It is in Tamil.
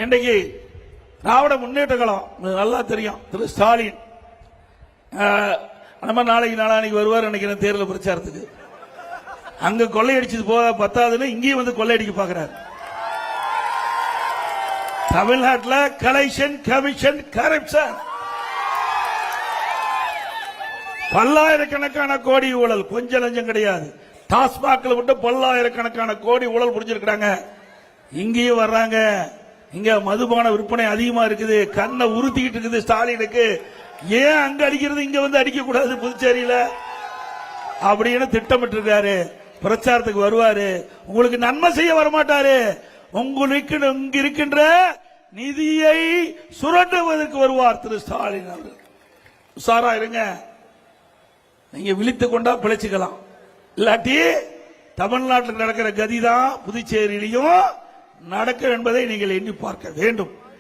இன்றைக்கு திராவிட முன்னேற்ற கழகம் நல்லா தெரியும். திரு ஸ்டாலின் நம்ம நாளைக்கு நாளானிக்கு வருவார் நினைக்கிறேன் தேர்தல் பிரச்சாரத்துக்கு. அங்க கொள்ளையடிச்சது போக பத்தாதுன்னு இங்கேயும் வந்து கொள்ளையடிக்க பாக்குறாரு. தமிழ்நாட்டில் கலெக்ஷன் கமிஷன் கரப்ஷன் பல்லாயிரக்கணக்கான கோடி ஊழல், கொஞ்சம் லஞ்சம் கிடையாது. டாஸ்மாக்ல விட்டு பல்லாயிரக்கணக்கான கோடி ஊழல் புரிஞ்சிருக்காங்க. இங்கேயும் வர்றாங்க. இங்க மதுபான விற்பனை அதிகமா இருக்குது. கண்ணை உறுத்திக்கிட்டு இருக்குது ஸ்டாலினுக்கு. ஏன் அங்க அடிக்கிறது இங்க வந்து அடிக்க கூடாது புதுச்சேரியில அப்படின்னு திட்டமிட்டு இருக்காரு. பிரச்சாரத்துக்கு வருவாரு. உங்களுக்கு நன்மை செய்ய வரமாட்டாரு. உங்களுக்கு இங்க இருக்கின்ற நிதியை சுரண்டுவதற்கு வருவார் திரு ஸ்டாலின் அவர்கள். உஷாரா இருங்க. நீங்க விழித்துக் கொண்டா பிழைச்சுக்கலாம். இல்லாட்டி தமிழ்நாட்டில் நடக்கிற கதிதான் புதுச்சேரியிலையும் நடக்கும் என்பதை நீங்கள் எண்ணி பார்க்க வேண்டும்.